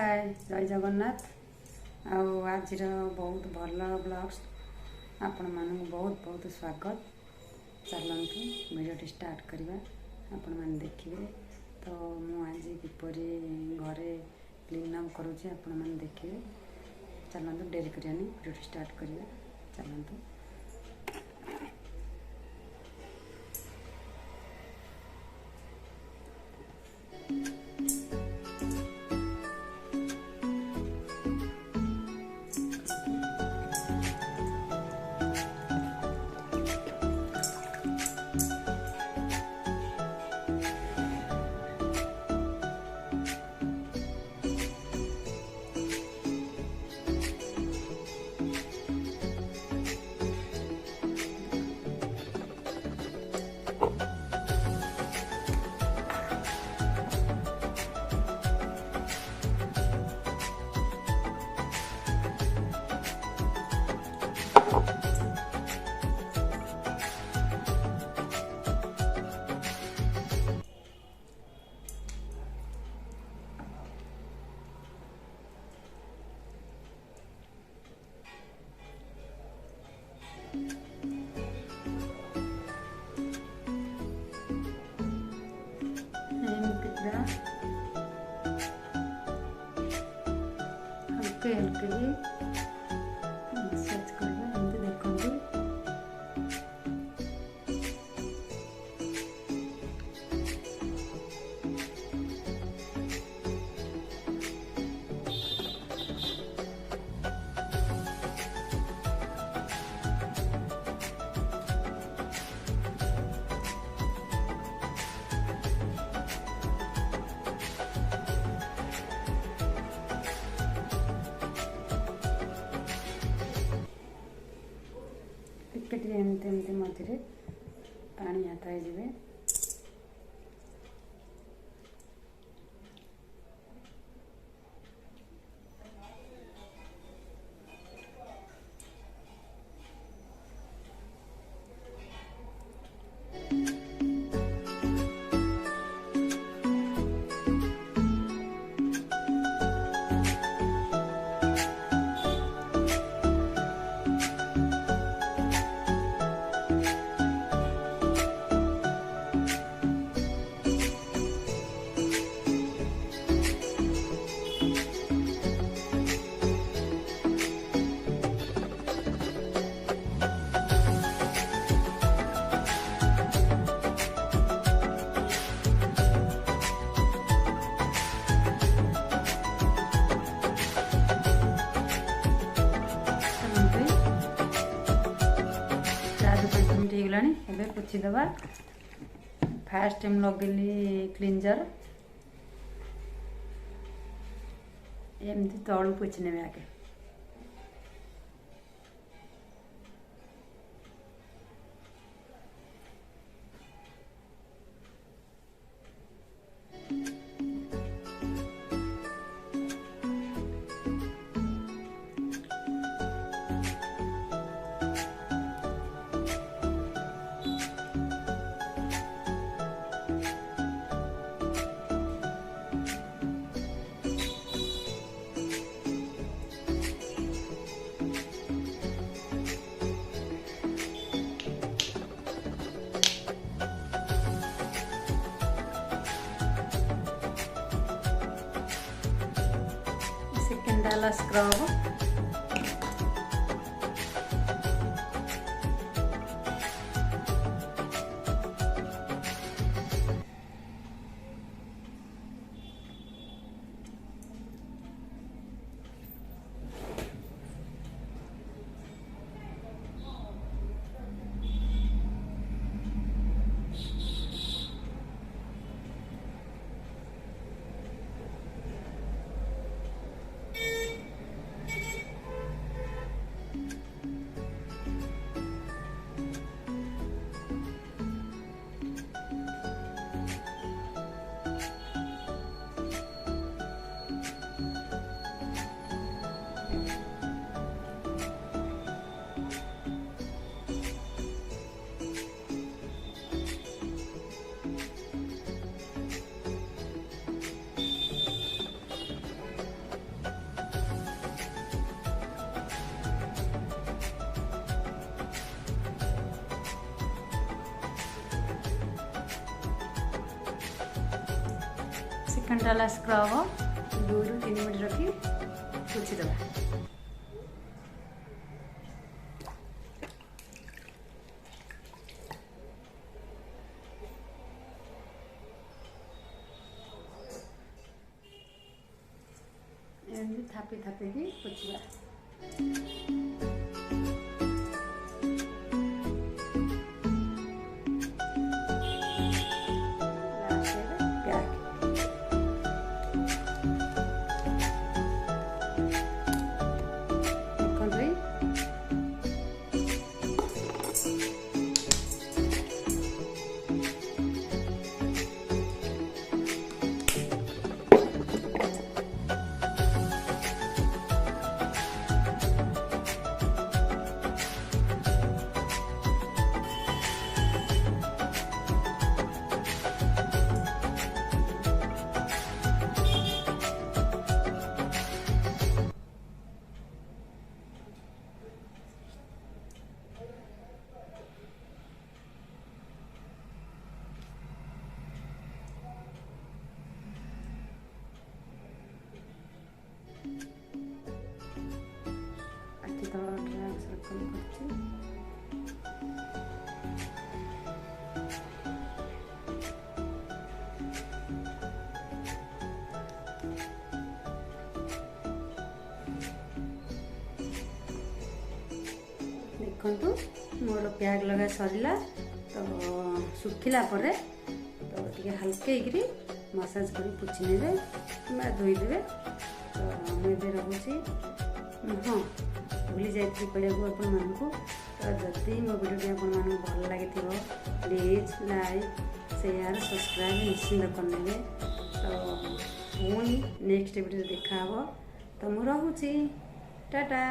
हाय जय जगन्नाथ। आज बहुत भल ब्लॉग्स आपण मानू बहुत बहुत स्वागत। चलतु वीडियो स्टार्ट करवा आपण मैंने देखिए। तो मुझे किपरि घरे क्लीन अप करुँचे आपण मैंने देखिए। चलतु डेरी करानी वीडियो स्टार्ट करवा। चलतु हल्के हल्के भी मसाज करवा एमती देखते। टिके एमती एमती मझे पानी हाथ हो। पोछीदबा फास्ट टाइम लगेली क्लींजर एमती तलू पोछि ने आगे। डाला स्क्रब सेकेंड डाला स्क्रब 2 ରୁ 3 मिनट रखी पोछीदेवा। एमती थापी थापी की पोछिबा। देखु मोर प्याग लगा सरला तो सुखिला परे तो टे हल्के मसाज कर पोछि नेबे कि धोईदेवे। तो मुझे रोचे हाँ भूली जाइए कहू आपण मानू। तो जदि मो वीडियो आपण भल लगी प्लीज लाइक शेयर सब्सक्राइब निश्चिंत करने। तो पुणी नेक्स्ट वीडियो देखा। तो मुझे टाटा।